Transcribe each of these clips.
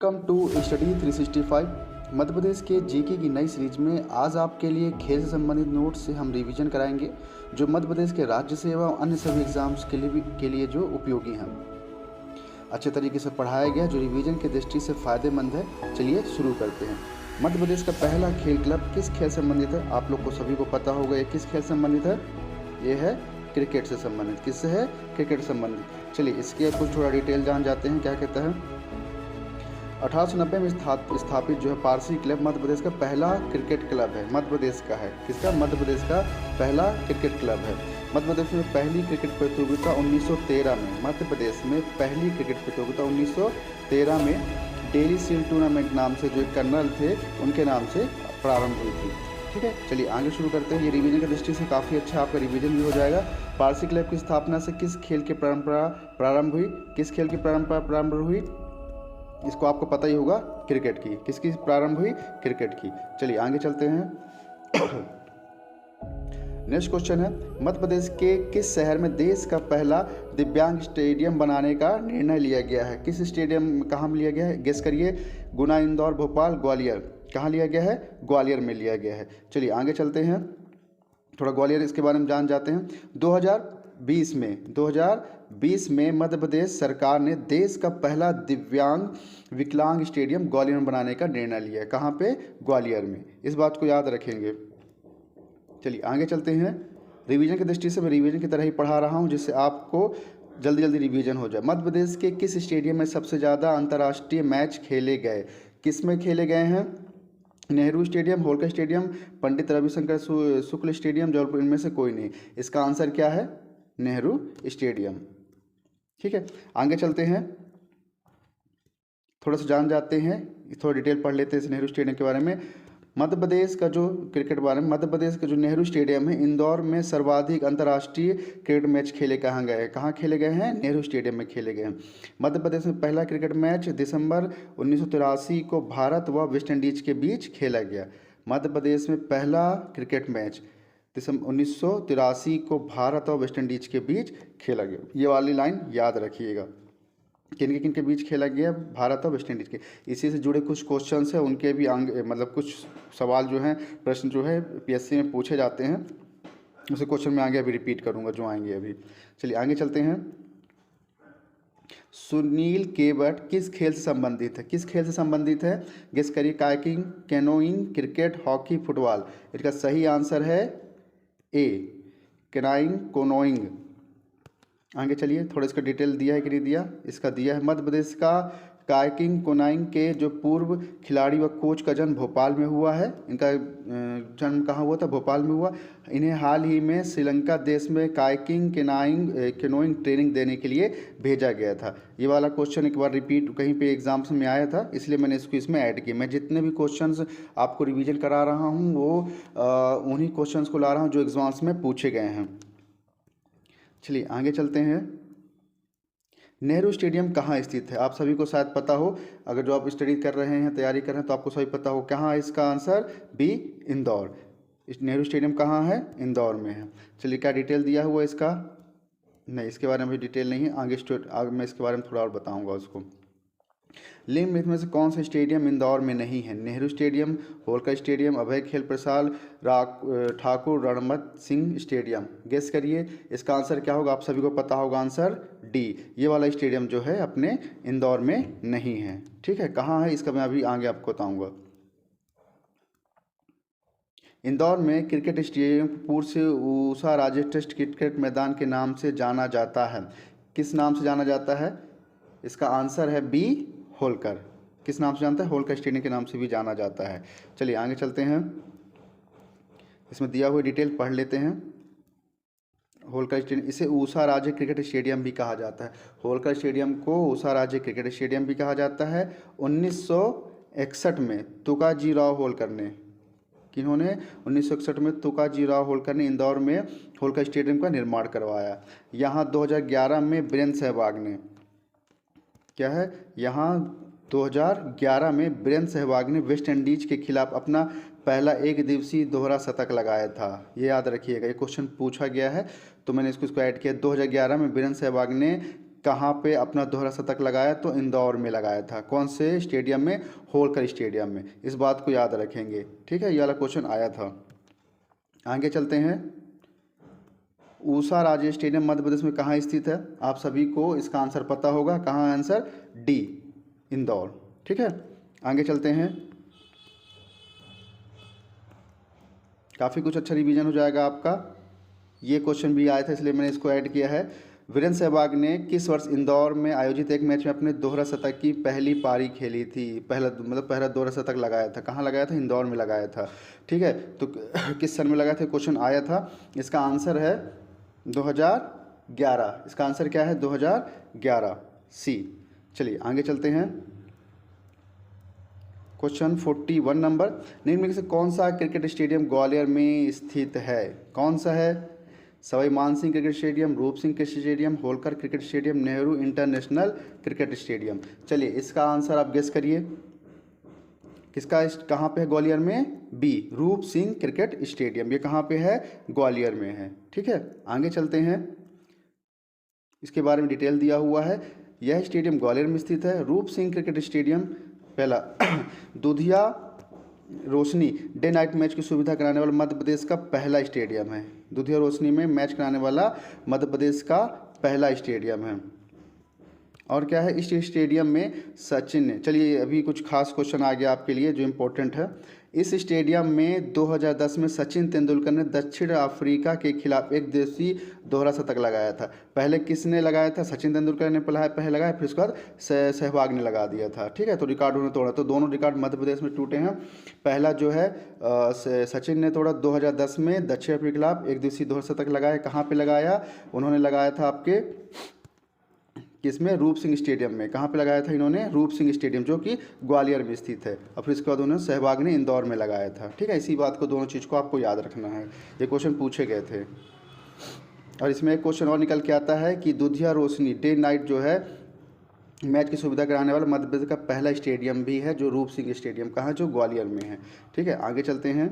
Welcome to study 365। Madhya Pradesh के GK की नई सीरीज में आज आपके लिए खेल से संबंधित नोट्स से हम रिवीजन कराएंगे जो मध्य प्रदेश के राज्य सेवा और अन्य सभी एग्जाम्स के लिए जो उपयोगी हैं। अच्छे तरीके से पढ़ाया गया जो रिवीजन की दृष्टि से फ़ायदेमंद है। चलिए शुरू करते हैं। मध्य प्रदेश का पहला खेल क्लब किस खेल से संबंधित है? आप लोग को सभी को पता होगा ये किस खेल से संबंधित है। ये है क्रिकेट से संबंधित। किससे है? क्रिकेट से संबंधित। चलिए इसके कुछ थोड़ा डिटेल जान जाते हैं। क्या कहता है? 1890 में स्थापित जो है पारसी क्लब मध्य प्रदेश का पहला क्रिकेट क्लब है। मध्य प्रदेश का है। किसका? मध्य प्रदेश का पहला क्रिकेट क्लब है। मध्य प्रदेश में पहली क्रिकेट प्रतियोगिता 1913 में, मध्य प्रदेश में पहली क्रिकेट प्रतियोगिता 1913 में डेली शील्ड टूर्नामेंट नाम से जो एक कर्नल थे उनके नाम से प्रारंभ हुई थी। ठीक है, चलिए आगे शुरू करते हैं। ये रिवीजन की दृष्टि से काफ़ी अच्छा आपका रिवीजन भी हो जाएगा। पारसी क्लब की स्थापना से किस खेल की परंपरा प्रारंभ हुई? किस खेल की परंपरा प्रारंभ हुई? इसको आपको पता ही होगा, क्रिकेट की। किसकी प्रारंभ हुई? क्रिकेट की। चलिए आगे चलते हैं। नेक्स्ट क्वेश्चन है, मध्य प्रदेश के किस शहर में देश का पहला दिव्यांग स्टेडियम बनाने का निर्णय लिया गया है? किस स्टेडियम कहाँ लिया गया है? गेस करिए। गुना, इंदौर, भोपाल, ग्वालियर। कहाँ लिया गया है? ग्वालियर में लिया गया है। चलिए आगे चलते हैं। थोड़ा ग्वालियर इसके बारे में जान जाते हैं। 2020 में मध्य प्रदेश सरकार ने देश का पहला दिव्यांग विकलांग स्टेडियम ग्वालियर में बनाने का निर्णय लिया है। कहाँ पे? ग्वालियर में। इस बात को याद रखेंगे। चलिए आगे चलते हैं। रिवीजन की दृष्टि से मैं रिवीजन की तरह ही पढ़ा रहा हूँ जिससे आपको जल्दी जल्दी रिवीजन हो जाए। मध्य प्रदेश के किस स्टेडियम में सबसे ज़्यादा अंतर्राष्ट्रीय मैच खेले गए? किस में खेले गए हैं? Nehru stadium, Holkar stadium, Pandit Ravishankar Shukla stadium, Jabalpur. इनमें से कोई नहीं। इसका आंसर क्या है? नेहरू स्टेडियम। ठीक है, आगे चलते हैं। थोड़ा सा जान जाते हैं, थोड़ा डिटेल पढ़ लेते हैं इस नेहरू स्टेडियम के बारे में। मध्य प्रदेश का जो क्रिकेट बारे में, मध्य प्रदेश का जो नेहरू स्टेडियम है, इंदौर में सर्वाधिक अंतर्राष्ट्रीय क्रिकेट मैच खेले कहाँ गए? कहाँ खेले गए हैं? नेहरू स्टेडियम में खेले गए हैं। मध्य प्रदेश में पहला क्रिकेट मैच दिसंबर 1983 को भारत व वेस्टइंडीज के बीच खेला गया। मध्य प्रदेश में पहला क्रिकेट मैच दिसंबर 1983 को भारत और वेस्टइंडीज के बीच खेला गया। ये वाली लाइन याद रखिएगा। किन के बीच खेला गया? भारत और वेस्ट इंडीज़ के। इसी से जुड़े कुछ क्वेश्चंस हैं, उनके भी मतलब कुछ सवाल जो हैं, प्रश्न जो है पीएससी में पूछे जाते हैं। उसे क्वेश्चन में आगे अभी रिपीट करूंगा जो आएंगे अभी। चलिए आगे चलते हैं। सुनील केवट किस खेल से संबंधित है? किस खेल से संबंधित है? गेस करिए। Kayaking, canoeing, cricket, hockey, football. इसका सही आंसर है ए, कैनाइंग, कोनोइंग। आगे चलिए, थोड़ा इसका डिटेल दिया है कि नहीं दिया? इसका दिया है। मध्य प्रदेश का कायाकिंग कोनाइंग के जो पूर्व खिलाड़ी व कोच का जन्म भोपाल में हुआ है। इनका जन्म कहाँ हुआ था? भोपाल में हुआ। इन्हें हाल ही में श्रीलंका देश में कायाकिंग कैनोइंग ट्रेनिंग देने के लिए भेजा गया था। ये वाला क्वेश्चन एक बार रिपीट कहीं पे एग्जाम्स में आया था, इसलिए मैंने इसको इसमें ऐड किया। मैं जितने भी क्वेश्चंस आपको रिविजन करा रहा हूँ वो उन्हीं क्वेश्चंस को ला रहा हूँ जो एग्जाम्स में पूछे गए हैं। चलिए आगे चलते हैं। नेहरू स्टेडियम कहाँ स्थित है? आप सभी को शायद पता हो, अगर जो आप स्टडी कर रहे हैं, तैयारी कर रहे हैं, तो आपको सभी पता हो। कहाँ है इसका answer? B, Indore. Nehru stadium कहाँ है? इंदौर में है। चलिए, क्या डिटेल दिया हुआ इसका? नहीं, इसके बारे में भी डिटेल नहीं है। आगे मैं इसके बारे में थोड़ा और बताऊँगा उसको। निम्न में से कौन सा स्टेडियम इंदौर में नहीं है? नेहरू स्टेडियम, होलकर स्टेडियम, अभय खेल प्रसाद, ठाकुर रणमत सिंह स्टेडियम। गेस करिए, इसका आंसर क्या होगा? आप सभी को पता होगा आंसर डी। ये वाला स्टेडियम जो है अपने इंदौर में नहीं है। ठीक है, कहाँ है इसका मैं अभी आगे आपको बताऊंगा। इंदौर में क्रिकेट स्टेडियम पूर्व से ऊषा राजे टेस्ट क्रिकेट मैदान के नाम से जाना जाता है। किस नाम से जाना जाता है? इसका आंसर है बी, होलकर। किस नाम से जानता है? होलकर स्टेडियम के नाम से भी जाना जाता है। चलिए आगे चलते हैं। इसमें दिया हुआ डिटेल पढ़ लेते हैं। होलकर स्टेडियम, इसे ऊषा राजे क्रिकेट स्टेडियम भी कहा जाता है। होलकर स्टेडियम को ऊषा राजे क्रिकेट स्टेडियम भी कहा जाता है। 1961 में तुकाजीराव होलकर ने, किन्होंने? 1961 में तुकाजीराव होलकर ने इंदौर में होलकर स्टेडियम का निर्माण करवाया। यहाँ 2011 में वीरेंद्र सहवाग ने, क्या है? यहाँ 2011 में वीरेंद्र सहवाग ने वेस्ट इंडीज के खिलाफ अपना पहला एक दिवसीय दोहरा शतक लगाया था। ये याद रखिएगा, ये क्वेश्चन पूछा गया है तो मैंने इसको ऐड किया। 2011 में वीरेंद्र सहवाग ने कहाँ पे अपना दोहरा शतक लगाया? तो इंदौर में लगाया था। कौन से स्टेडियम में? होलकर स्टेडियम में। इस बात को याद रखेंगे, ठीक है, ये वाला क्वेश्चन आया था। आगे चलते हैं। ऊषा राजे स्टेडियम मध्य प्रदेश में कहाँ स्थित है? आप सभी को इसका आंसर पता होगा। कहाँ आंसर? डी, इंदौर, ठीक है। आगे चलते हैं। काफ़ी कुछ अच्छा रिवीजन हो जाएगा आपका। ये क्वेश्चन भी आया था इसलिए मैंने इसको ऐड किया है। वीरेंद्र सहवाग ने किस वर्ष इंदौर में आयोजित एक मैच में अपने दोहरा शतक की पहली पारी खेली थी? पहला दोहरा शतक लगाया था। कहाँ लगाया था? इंदौर में लगाया था, ठीक है। तो किस सन में लगाया था? क्वेश्चन आया था। इसका आंसर है 2011। इसका आंसर क्या है? 2011 सी। चलिए आगे चलते हैं। क्वेश्चन 41 नंबर, निम्न में से कौन सा क्रिकेट स्टेडियम ग्वालियर में स्थित है? कौन सा है? सवाई मानसिंह क्रिकेट स्टेडियम, रूप Singh cricket stadium, Holkar cricket stadium, Nehru international cricket stadium. चलिए इसका आंसर आप गेस करिए। किसका कहाँ पे है ग्वालियर में? बी, रूप सिंह क्रिकेट स्टेडियम। ये कहाँ पे है? ग्वालियर में है, ठीक है। आगे चलते हैं। इसके बारे में डिटेल दिया हुआ है। यह स्टेडियम ग्वालियर में स्थित है। रूप सिंह क्रिकेट स्टेडियम पहला दुधिया रोशनी डे नाइट मैच की सुविधा कराने वाला मध्य प्रदेश का पहला स्टेडियम है। दुधिया रोशनी में मैच कराने वाला मध्य प्रदेश का पहला स्टेडियम है। और क्या है? इस स्टेडियम में सचिन ने, चलिए अभी कुछ खास क्वेश्चन आ गया आपके लिए जो इम्पोर्टेंट है। इस स्टेडियम में 2010 में सचिन तेंदुलकर ने दक्षिण अफ्रीका के खिलाफ एक दिवसीय दोहरा शतक लगाया था। पहले किसने लगाया था? सचिन तेंदुलकर ने पहले लगाया, फिर उसके बाद सहवाग ने लगा दिया था, ठीक है। तो रिकॉर्ड उन्होंने तोड़ा, तो दोनों रिकॉर्ड मध्य प्रदेश में टूटे हैं। पहला जो है सचिन ने तोड़ा 2010 में दक्षिण अफ्रीका के खिलाफ एक दिवसीय दोहरा शतक लगाया। कहाँ पर लगाया? उन्होंने लगाया था आपके किसमें? रूप सिंह स्टेडियम में। कहाँ पे लगाया था इन्होंने? रूप सिंह स्टेडियम, जो कि ग्वालियर में स्थित है। और फिर इसके बाद उन्होंने सहवाग ने इंदौर में लगाया था, ठीक है। इसी बात को, दोनों चीज़ को आपको याद रखना है। ये क्वेश्चन पूछे गए थे। और इसमें एक क्वेश्चन और निकल के आता है कि दुधिया रोशनी डे नाइट जो है मैच की सुविधा कराने वाला मध्य प्रदेश का पहला स्टेडियम भी है, जो रूप सिंह स्टेडियम। कहाँ? जो ग्वालियर में है, ठीक है। आगे चलते हैं।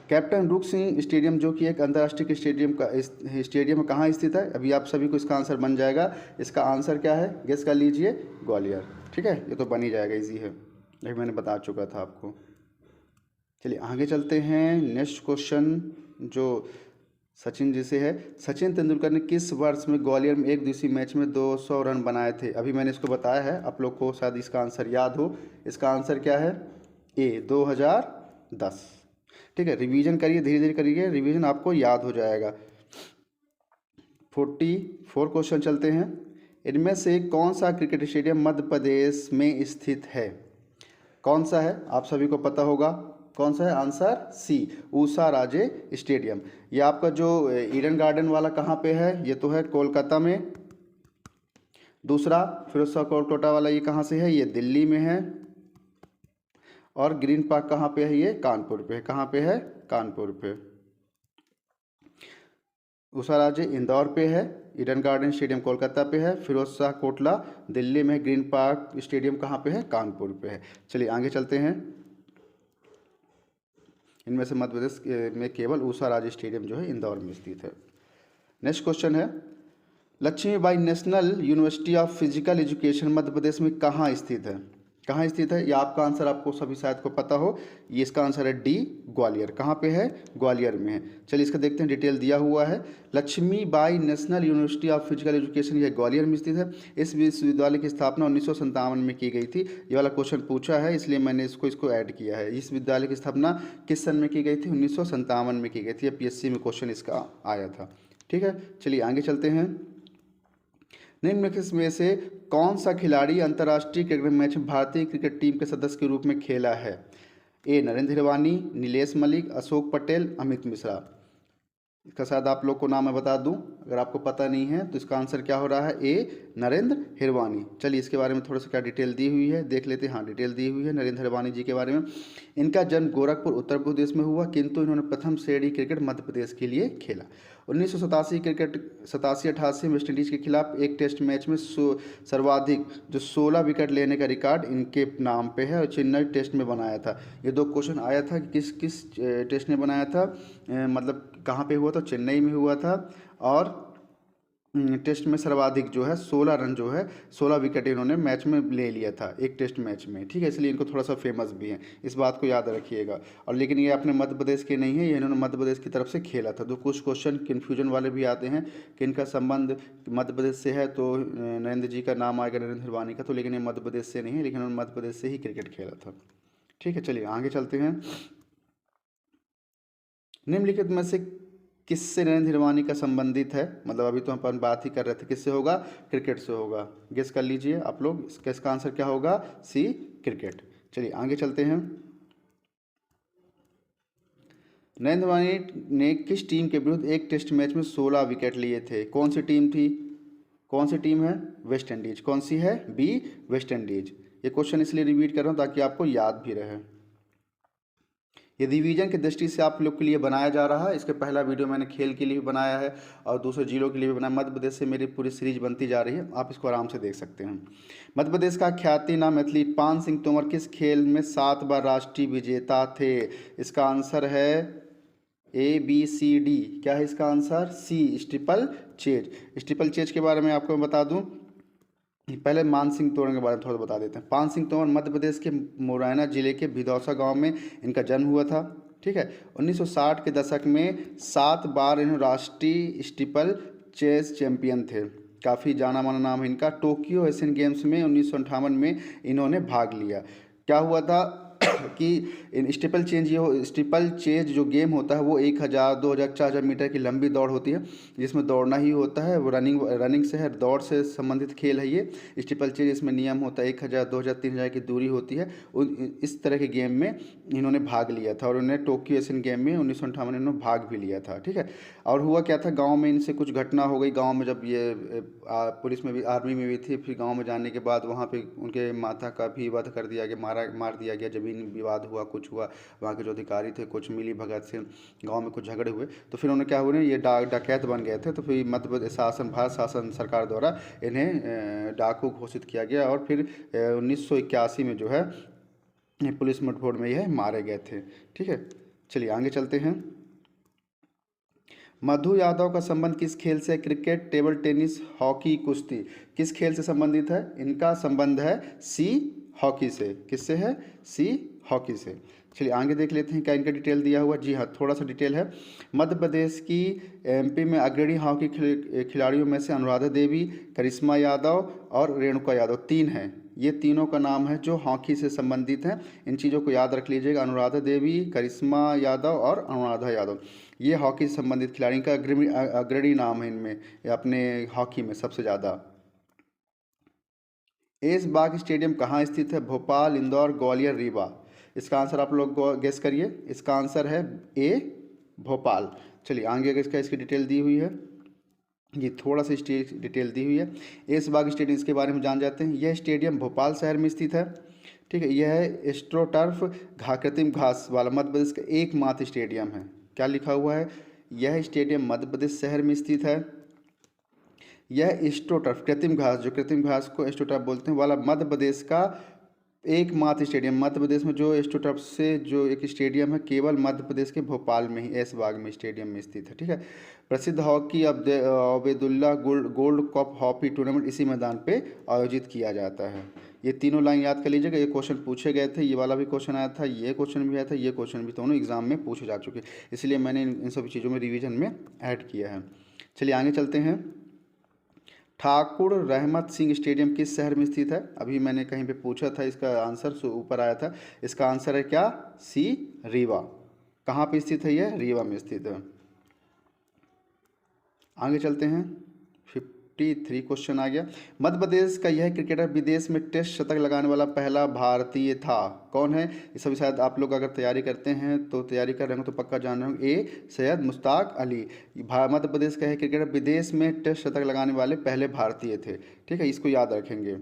कैप्टन रूप सिंह स्टेडियम जो कि एक अंतर्राष्ट्रीय स्टेडियम कहाँ स्थित है? अभी आप सभी को इसका आंसर बन जाएगा। इसका आंसर क्या है? गेस कर लीजिए। ग्वालियर, ठीक है। ये तो बन ही जाएगा, इजी है, ये मैंने बता चुका था आपको। चलिए आगे चलते हैं। नेक्स्ट क्वेश्चन जो सचिन जी से है। सचिन तेंदुलकर ने किस वर्ष में ग्वालियर में एक दिवसीय मैच में 200 रन बनाए थे? अभी मैंने इसको बताया है, आप लोग को शायद इसका आंसर याद हो। इसका आंसर क्या है? ए, 2010, ठीक है। रिवीजन करिए, धीरे धीरे करिए, रिवीजन आपको याद हो जाएगा। 44 क्वेश्चन चलते हैं। इनमें से कौन सा क्रिकेट स्टेडियम मध्य प्रदेश में स्थित है? कौन सा है? आप सभी को पता होगा। कौन सा है? आंसर सी, ऊषा राजे स्टेडियम। ये आपका जो ईडन गार्डन वाला कहाँ पे है? ये तो है कोलकाता में। दूसरा फिरोजशाह कोटकोटा वाला ये कहाँ से है? ये दिल्ली में है। और ग्रीन पार्क कहाँ पे है? ये कानपुर पे है। कहाँ पे है? कानपुर पे। ऊषा राजे इंदौर पे है। ईडन गार्डन स्टेडियम कोलकाता पे है। फिरोजशाह कोटला दिल्ली में। ग्रीन पार्क स्टेडियम कहाँ पे है? कानपुर पे है। चलिए आगे चलते हैं। इनमें से मध्य प्रदेश में केवल ऊषा राजे स्टेडियम जो है इंदौर में स्थित है। नेक्स्ट क्वेश्चन है, Laxmibai national university of physical education Madhya Pradesh में कहाँ स्थित है? कहाँ स्थित है? ये आपका आंसर आपको सभी शायद को पता हो। ये इसका आंसर है डी, ग्वालियर। कहाँ पे है? ग्वालियर में है। चलिए इसका देखते हैं, डिटेल दिया हुआ है। Laxmibai national university of physical education यह ग्वालियर में स्थित है। इस विश्वविद्यालय की स्थापना 1957 में की गई थी। ये वाला क्वेश्चन पूछा है, इसलिए मैंने इसको ऐड किया है। इस विद्यालय की स्थापना किस सन में की गई थी? 1957 में की गई थी। PSC में क्वेश्चन इसका आया था, ठीक है। चलिए आगे चलते हैं। निम्नलिखित में से कौन सा खिलाड़ी अंतर्राष्ट्रीय क्रिकेट मैच में भारतीय क्रिकेट टीम के सदस्य के रूप में खेला है? ए, नरेंद्र हिरवानी, नीलेश मलिक, अशोक पटेल, अमित मिश्रा। इसका शायद आप लोग को नाम मैं बता दूं, अगर आपको पता नहीं है तो इसका आंसर क्या हो रहा है, ए नरेंद्र हिरवानी। चलिए इसके बारे में थोड़ा सा क्या डिटेल दी हुई है देख लेते हैं। हाँ, डिटेल दी हुई है नरेंद्र हिरवानी जी के बारे में। इनका जन्म गोरखपुर उत्तर प्रदेश में हुआ, किंतु इन्होंने प्रथम श्रेणी क्रिकेट मध्य प्रदेश के लिए खेला। 1987 क्रिकेट 87-88 वेस्ट इंडीज़ के खिलाफ एक टेस्ट मैच में सर्वाधिक जो 16 विकेट लेने का रिकॉर्ड इनके नाम पे है और चेन्नई टेस्ट में बनाया था। ये 2 क्वेश्चन आया था कि किस किस टेस्ट में बनाया था, मतलब कहाँ पे हुआ था, चेन्नई में हुआ था। और टेस्ट में सर्वाधिक जो है 16 रन जो है 16 विकेट इन्होंने मैच में ले लिया था एक टेस्ट मैच में, ठीक है। इसलिए इनको थोड़ा सा फेमस भी है, इस बात को याद रखिएगा। और लेकिन ये अपने मध्य प्रदेश के नहीं है, ये इन्होंने मध्य प्रदेश की तरफ से खेला था। तो कुछ क्वेश्चन कन्फ्यूजन वाले भी आते हैं कि इनका संबंध मध्य प्रदेश से है तो नरेंद्र जी का नाम आएगा, नरेंद्र हिरवानी का, तो लेकिन ये मध्य प्रदेश से नहीं है, लेकिन उन्होंने मध्य प्रदेश से ही क्रिकेट खेला था, ठीक है। चलिए आगे चलते हैं। निम्नलिखित में से किससे नरेंद्र हिरवानी का संबंधित है, मतलब अभी तो अपन बात ही कर रहे थे, किससे होगा, क्रिकेट से होगा। गेस कर लीजिए आप लोग, इसका आंसर क्या होगा, सी क्रिकेट। चलिए आगे चलते हैं। नरेंद्र हिरवानी ने किस टीम के विरुद्ध एक टेस्ट मैच में 16 विकेट लिए थे, कौन सी टीम थी, कौन सी टीम है, वेस्ट इंडीज। कौन सी है, बी वेस्ट इंडीज। ये क्वेश्चन इसलिए रिपीट कर रहा हूँ ताकि आपको याद भी रहे। ये रिवीजन की दृष्टि से आप लोग के लिए बनाया जा रहा है। इसके पहला वीडियो मैंने खेल के लिए भी बनाया है और दूसरे जिलों के लिए भी बनाया। मध्य प्रदेश से मेरी पूरी सीरीज बनती जा रही है, आप इसको आराम से देख सकते हैं। मध्य प्रदेश का ख्याति नाम एथलीट पान सिंह तोमर किस खेल में 7 बार राष्ट्रीय विजेता थे। इसका आंसर है ABCD। क्या है इसका आंसर, सी स्टीपल चेज। स्टीपल चेज के बारे में आपको मैं बता दूं, पहले मान सिंह तोमर के बारे में थोड़ा बता देते हैं। पान सिंह तोमर मध्य प्रदेश के मुरैना जिले के भिदौसा गांव में इनका जन्म हुआ था, ठीक है। 1960 के दशक में 7 बार इन्होंने राष्ट्रीय स्टीपल चेस चैंपियन थे, काफ़ी जाना माना नाम है इनका। टोक्यो एशियन गेम्स में 1958 में इन्होंने भाग लिया। क्या हुआ था कि इन स्टीपल चेज जो गेम होता है वो 1000, 2000, 4000 मीटर की लंबी दौड़ होती है, जिसमें दौड़ना ही होता है। वो रनिंग से है, दौड़ से संबंधित खेल है ये स्टीपल चेज। इसमें नियम होता है 1000, 2000, 3000 की दूरी होती है। इस तरह के गेम में इन्होंने भाग लिया था और उन्होंने टोक्यो एशियन गेम में 1958 में इन्होंने भाग भी लिया था, ठीक है। और हुआ क्या था, गाँव में इनसे कुछ घटना हो गई। गाँव में जब ये पुलिस में भी, आर्मी में भी थी, फिर गाँव में जाने के बाद वहाँ पर उनके माता का भी वध कर दिया गया, मार दिया गया। जमीन विवाद हुआ, कुछ हुआ, वहाँ के जो अधिकारी थे कुछ मिली भगत से गांव में कुछ झगड़े हुए, तो फिर उन्होंने क्या हुआ, ये डकैत बन गए थे। तो फिर मध्य प्रदेश भारत शासन सरकार द्वारा इन्हें डाकू घोषित किया गया और फिर 1981 में जो है पुलिस मुठभेड़ में यह मारे गए थे, ठीक है। चलिए आगे चलते हैं। मधु यादव का संबंध किस खेल से, क्रिकेट, टेबल टेनिस, हॉकी, कुश्ती, किस खेल से संबंधित है। इनका संबंध है सी हॉकी से। किससे है, सी हॉकी से। चलिए आगे देख लेते हैं क्या इनका डिटेल दिया हुआ। जी हाँ, थोड़ा सा डिटेल है। मध्य प्रदेश की MP में अग्रणी हॉकी खिलाड़ियों में से अनुराधा देवी, करिश्मा यादव और रेणुका यादव 3 हैं। ये तीनों का नाम है जो हॉकी से संबंधित हैं। इन चीज़ों को याद रख लीजिएगा, अनुराधा देवी, करिश्मा यादव और अनुराधा यादव, ये हॉकी से संबंधित खिलाड़ी का अग्रणी नाम है इनमें, अपने हॉकी में सबसे ज़्यादा। ऐशबाग स्टेडियम कहाँ स्थित है, भोपाल, इंदौर, ग्वालियर, रीवा। इसका आंसर आप लोग गेस करिए। इसका आंसर है ए भोपाल। चलिए आगे इसकी डिटेल दी हुई है, ये थोड़ा सा डिटेल दी हुई है। ऐशबाग स्टेडियम, इसके बारे में जान जाते हैं। यह स्टेडियम भोपाल शहर में स्थित है, ठीक है। यह है एस्ट्रोटर्फ कृत्रिम घास वाला मध्य प्रदेश का एकमात्र स्टेडियम है। क्या लिखा हुआ है, यह स्टेडियम मध्य प्रदेश शहर में स्थित है। यह एस्ट्रोटर्फ कृत्रिम घास, जो कृत्रिम घास को एस्ट्रोटर्फ बोलते हैं, वाला मध्य प्रदेश का एकमात्र स्टेडियम। मध्य प्रदेश में जो एस्ट्रोटर्फ से जो एक स्टेडियम है केवल मध्य प्रदेश के भोपाल में ही, ऐशबाग में स्टेडियम में स्थित है, ठीक है। प्रसिद्ध hockey Abdullah gold cup hockey tournament इसी मैदान पे आयोजित किया जाता है। ये तीनों लाइन याद कर लीजिएगा। ये क्वेश्चन पूछे गए थे, ये वाला भी क्वेश्चन आया था, ये क्वेश्चन भी आया था, ये क्वेश्चन भी, दोनों एग्जाम में पूछे जा चुके, इसलिए मैंने इन सभी चीज़ों में रिविजन में ऐड किया है। चलिए आगे चलते हैं। ठाकुर रहमत सिंह स्टेडियम किस शहर में स्थित है। अभी मैंने कहीं पे पूछा था, इसका आंसर ऊपर आया था। इसका आंसर है क्या, सी रीवा। कहाँ पे स्थित है, यह रीवा में स्थित है। आगे चलते हैं। 53 क्वेश्चन आ गया। मध्य प्रदेश का यह क्रिकेटर विदेश में टेस्ट शतक लगाने वाला पहला भारतीय था, कौन है? ये सभी शायद आप लोग अगर तैयारी करते हैं तो तैयारी कर रहे हो तो पक्का जान रहे होंगे। ए सैयद मुश्ताक अली। मध्य प्रदेश का यह क्रिकेटर विदेश में टेस्ट शतक लगाने वाले पहले भारतीय थे। ठीक है, इसको याद रखेंगे।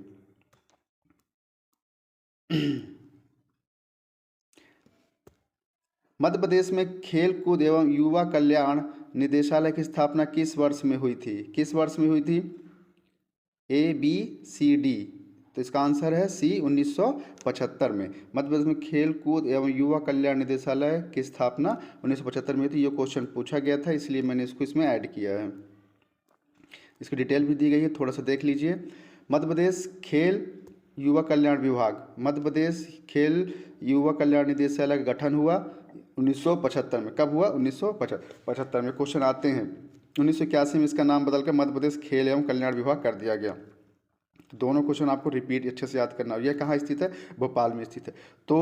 मध्य प्रदेश में खेल कूद एवं युवा कल्याण निदेशालय की स्थापना किस वर्ष में हुई थी? किस वर्ष में हुई थी? ए बी सी डी, तो इसका आंसर है सी 1975 में। मध्य प्रदेश में खेल कूद एवं युवा कल्याण निदेशालय की स्थापना 1975 में थी। ये क्वेश्चन पूछा गया था, इसलिए मैंने इसको इसमें ऐड किया है। इसकी डिटेल भी दी गई है, थोड़ा सा देख लीजिए। मध्य प्रदेश खेल युवा कल्याण विभाग, मध्य प्रदेश खेल युवा कल्याण निदेशालय का गठन हुआ 1975 में। कब हुआ? 1975 में। क्वेश्चन आते हैं 1981 में इसका नाम बदलकर मध्य प्रदेश खेल एवं कल्याण विभाग कर दिया गया। तो दोनों क्वेश्चन आपको रिपीट अच्छे से याद करना। यह कहाँ स्थित है? भोपाल में स्थित है। तो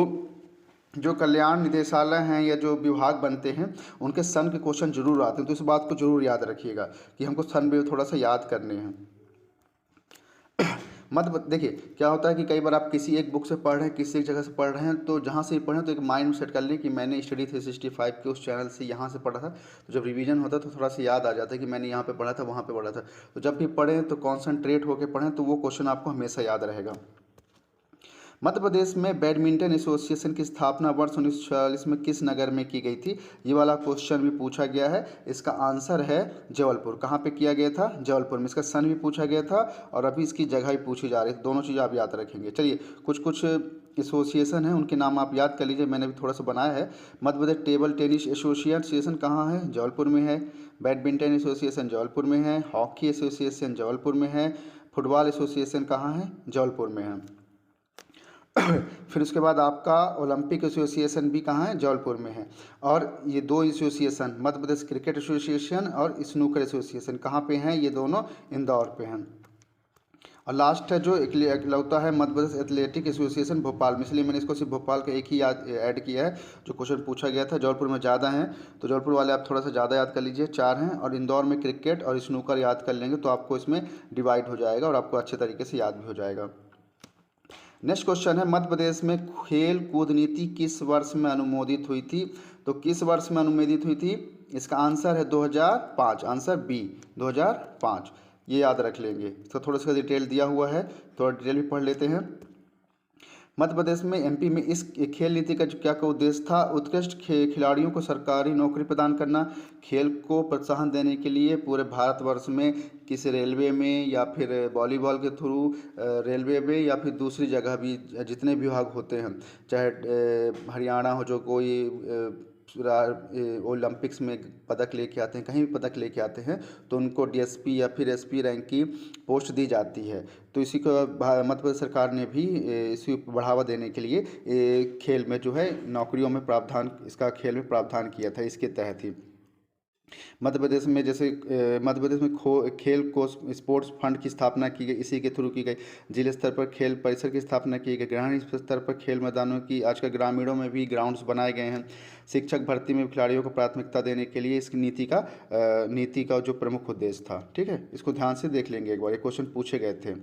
जो कल्याण निदेशालय हैं या जो विभाग बनते हैं उनके सन के क्वेश्चन जरूर आते हैं, तो इस बात को जरूर याद रखिएगा कि हमको सन भी थोड़ा सा याद करने हैं। देखिए क्या होता है कि कई बार आप किसी एक बुक से पढ़ रहे हैं, किसी एक जगह से पढ़ रहे हैं, तो जहाँ से पढ़ें तो एक माइंड सेट कर लें कि मैंने स्टडी 365 के उस चैनल से यहाँ से पढ़ा था। तो जब रिवीजन होता है तो थोड़ा सा याद आ जाता है कि मैंने यहाँ पे पढ़ा था, वहाँ पे पढ़ा था। तो जब भी पढ़ें तो कॉन्सेंट्रेट होकर पढ़ें, तो वो क्वेश्चन आपको हमेशा याद रहेगा। मध्य प्रदेश में बैडमिंटन एसोसिएशन की स्थापना वर्ष 1946 में किस नगर में की गई थी? ये वाला क्वेश्चन भी पूछा गया है। इसका आंसर है जबलपुर। कहाँ पे किया गया था? जबलपुर में। इसका सन भी पूछा गया था और अभी इसकी जगह भी पूछी जा रही है। दोनों चीज़ आप याद रखेंगे। चलिए कुछ एसोसिएशन है, उनके नाम आप याद कर लीजिए, मैंने भी थोड़ा सा बनाया है। Madhya Pradesh table tennis association कहाँ है? जबलपुर में है। बैडमिंटन एसोसिएशन जबलपुर में है। हॉकी एसोसिएशन जबलपुर में है। फुटबॉल एसोसिएशन कहाँ है? जबलपुर में है। फिर उसके बाद आपका ओलंपिक एसोसिएशन भी कहाँ है? जबलपुर में है। और ये दो association, Madhya Pradesh cricket association और स्नूकर एसोसिएशन कहाँ पे हैं? ये दोनों इंदौर पे हैं। और लास्ट है जो इकलौता है मध्य प्रदेश एथलेटिक एसोसिएशन भोपाल में, इसलिए मैंने इसको सिर्फ भोपाल का एक ही याद ऐड किया है। जो क्वेश्चन पूछा गया था जबलपुर में ज़्यादा हैं, तो जबलपुर वाले आप थोड़ा सा ज़्यादा याद कर लीजिए, 4 हैं। और इंदौर में क्रिकेट और स्नूकर याद कर लेंगे तो आपको इसमें डिवाइड हो जाएगा और आपको अच्छे तरीके से याद भी हो जाएगा। नेक्स्ट क्वेश्चन है मध्य प्रदेश में खेल कूद नीति किस वर्ष में अनुमोदित हुई थी? तो किस वर्ष में अनुमोदित हुई थी? इसका आंसर है 2005, आंसर बी 2005। ये याद रख लेंगे। इसका थोड़ा सा डिटेल दिया हुआ है, थोड़ा डिटेल भी पढ़ लेते हैं। मध्य प्रदेश में एमपी में इस खेल नीति का क्या उद्देश्य था? उत्कृष्ट खिलाड़ियों को सरकारी नौकरी प्रदान करना, खेल को प्रोत्साहन देने के लिए पूरे भारतवर्ष में किसी रेलवे में या फिर वॉलीबॉल के थ्रू रेलवे में या फिर दूसरी जगह भी जितने विभाग होते हैं, चाहे हरियाणा हो जो कोई ओलंपिक्स में पदक लेके आते हैं, कहीं भी पदक लेके आते हैं, तो उनको डीएसपी या फिर एसपी रैंक की पोस्ट दी जाती है। तो इसी को मध्य प्रदेश सरकार ने भी इसी बढ़ावा देने के लिए खेल में जो है नौकरियों में प्रावधान, इसका खेल में प्रावधान किया था, इसके तहत ही। मध्य प्रदेश में जैसे मध्य प्रदेश में खेल को स्पोर्ट्स फंड की स्थापना की गई, इसी के थ्रू की गई। जिले स्तर पर खेल परिसर की स्थापना की गई। ग्रामीण स्तर पर खेल मैदानों की, आजकल ग्रामीणों में भी ग्राउंड्स बनाए गए हैं। शिक्षक भर्ती में खिलाड़ियों को प्राथमिकता देने के लिए इस नीति का जो प्रमुख उद्देश्य था। ठीक है, इसको ध्यान से देख लेंगे एक बार, ये क्वेश्चन पूछे गए थे।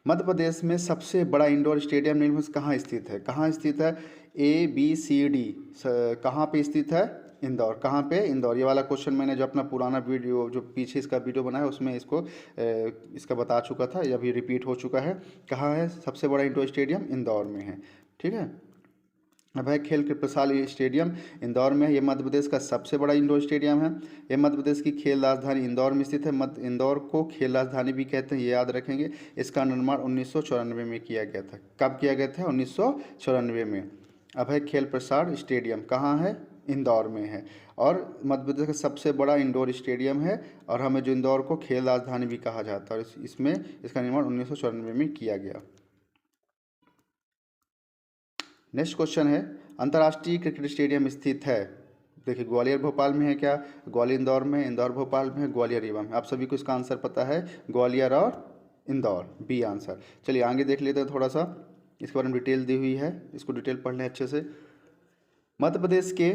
मध्य प्रदेश में सबसे बड़ा इंडोर स्टेडियम निम्न कहाँ स्थित है? कहाँ स्थित है? ए बी सी डी, कहाँ पे स्थित है? इंदौर। कहाँ पे? इंदौर। ये वाला क्वेश्चन मैंने जो अपना पुराना वीडियो, जो पीछे इसका वीडियो बनाया उसमें इसका बता चुका था, ये अभी रिपीट हो चुका है। कहाँ है सबसे बड़ा इंडोर स्टेडियम? इंदौर में है। ठीक है, अभय खेल कृपाशाल स्टेडियम इंदौर में है। ये मध्य प्रदेश का सबसे बड़ा इंडोर स्टेडियम है। ये मध्य प्रदेश की खेल राजधानी इंदौर में स्थित है। इंदौर को खेल राजधानी भी कहते हैं, ये याद रखेंगे। इसका निर्माण 1994 में किया गया था। कब किया गया था? 1994 में। अभय खेल प्रसाद स्टेडियम कहाँ है? इंदौर में है। और मध्य प्रदेश का सबसे बड़ा इंडोर स्टेडियम है, और हमें जो इंदौर को खेल राजधानी भी कहा जाता है, और इसमें इसका निर्माण 1994 में किया गया। नेक्स्ट क्वेश्चन है अंतर्राष्ट्रीय क्रिकेट स्टेडियम स्थित है? देखिए ग्वालियर भोपाल में है क्या? ग्वालियर इंदौर में, इंदौर भोपाल में है, ग्वालियर रीवा में। आप सभी को इसका आंसर पता है, ग्वालियर और इंदौर, बी आंसर। चलिए आगे देख लेते हैं थोड़ा सा, इसके बारे में डिटेल दी हुई है, इसको डिटेल पढ़ लें अच्छे से। मध्य प्रदेश के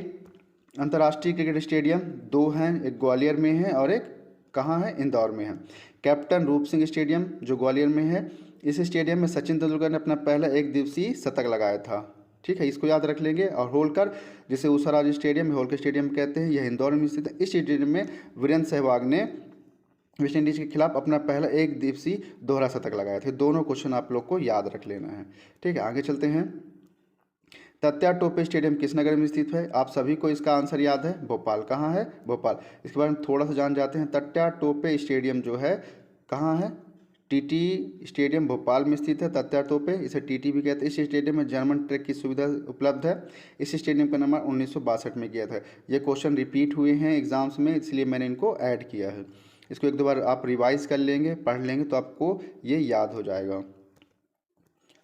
अंतर्राष्ट्रीय क्रिकेट स्टेडियम 2 हैं, एक ग्वालियर में है और एक कहाँ है? इंदौर में है। कैप्टन रूप सिंह स्टेडियम जो ग्वालियर में है, इस स्टेडियम में सचिन तेंदुलकर ने अपना पहला एक दिवसीय शतक लगाया था। ठीक है, इसको याद रख लेंगे। और होलकर, जिसे उषाराज स्टेडियम होलकर स्टेडियम कहते हैं, यह इंदौर में स्थित है। इस स्टेडियम में वीरेंद्र सहवाग ने वेस्ट इंडीज के खिलाफ अपना पहला एक दिवसीय दोहरा शतक लगाया था। दोनों क्वेश्चन आप लोग को याद रख लेना है। ठीक है, आगे चलते हैं। तात्या टोपे स्टेडियम किस नगर में स्थित है? आप सभी को इसका आंसर याद है, भोपाल। कहाँ है? भोपाल। इसके बारे में थोड़ा सा जान जाते हैं। तात्या टोपे स्टेडियम जो है कहाँ है? टीटी स्टेडियम भोपाल में स्थित है। तात्या टोपे, इसे टीटी भी कहते हैं। इस स्टेडियम में जर्मन ट्रैक की सुविधा उपलब्ध है। इस स्टेडियम का निर्माण 1962 में किया था। ये क्वेश्चन रिपीट हुए हैं एग्जाम्स में, इसलिए मैंने इनको ऐड किया है। इसको एक दो बार आप रिवाइज कर लेंगे, पढ़ लेंगे तो आपको ये याद हो जाएगा।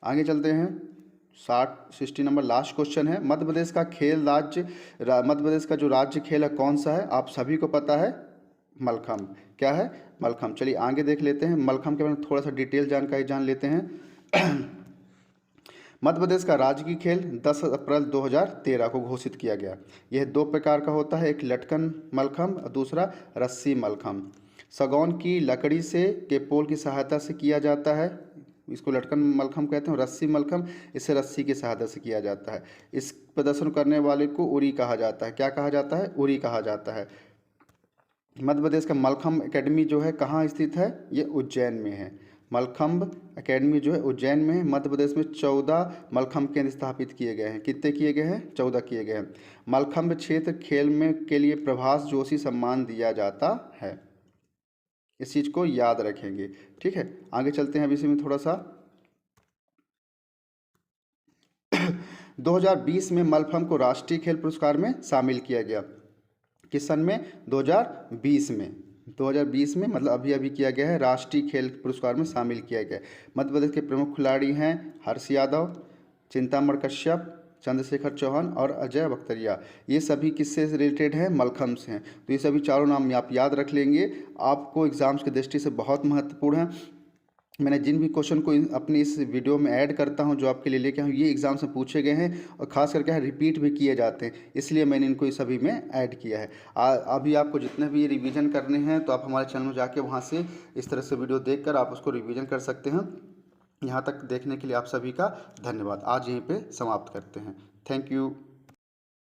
आगे चलते हैं। 60 नंबर लास्ट क्वेश्चन है। मध्य प्रदेश का खेल राज्य मध्य प्रदेश का जो राज्य खेल है कौन सा है? आप सभी को पता है, मलखम्ब। क्या है? मलखम्ब। चलिए आगे देख लेते हैं। मलखम्ब के बारे में थोड़ा सा डिटेल जानकारी जान लेते हैं। मध्य प्रदेश का राजकीय खेल 10 अप्रैल 2013 को घोषित किया गया। यह दो प्रकार का होता है, एक लटकन मलखम्ब और दूसरा रस्सी मलखम्ब। सागौन की लकड़ी से के पोल की सहायता से किया जाता है। इसको लटकन मलखम्ब कहते हैं। रस्सी मलखम्ब, इसे रस्सी की सहायता से किया जाता है। इस प्रदर्शन करने वाले को उरी कहा जाता है। क्या कहा जाता है? उरी कहा जाता है। मध्य प्रदेश का मलखम्ब एकेडमी जो है कहाँ स्थित है? ये उज्जैन में है। मलखम्ब एकेडमी जो है उज्जैन में है। मध्य प्रदेश में 14 मलखम्ब केंद्र स्थापित किए गए हैं। कितने किए गए हैं? 14 किए गए हैं। मलखम्ब क्षेत्र खेल में के लिए प्रभास जोशी सम्मान दिया जाता है। इस चीज़ को याद रखेंगे। ठीक है, आगे चलते हैं। अब इसी में थोड़ा सा 2020 में मलखम्ब को राष्ट्रीय खेल पुरस्कार में शामिल किया गया। किस सन में? 2020 में। 2020 में मतलब अभी अभी किया गया है, राष्ट्रीय खेल पुरस्कार में शामिल किया गया है। मध्य प्रदेश के प्रमुख खिलाड़ी हैं हर्ष यादव, चिंतामण कश्यप, चंद्रशेखर चौहान और अजय बख्तरिया। ये सभी किससे रिलेटेड हैं? मलखम्ब से हैं। तो ये सभी चारों नाम आप याद रख लेंगे, आपको एग्जाम्स की दृष्टि से बहुत महत्वपूर्ण है। मैंने जिन भी क्वेश्चन को अपनी इस वीडियो में ऐड करता हूं, जो आपके लिए लेके आऊँ, ये एग्जाम्स में पूछे गए हैं और खास करके रिपीट भी किए जाते हैं, इसलिए मैंने इनको इस सभी में ऐड किया है। अभी आपको जितने भी रिवीजन करने हैं तो आप हमारे चैनल में जाके वहां से इस तरह से वीडियो देखकर आप उसको रिवीजन कर सकते हैं। यहाँ तक देखने के लिए आप सभी का धन्यवाद। आज यहीं पे समाप्त करते हैं। Thank you.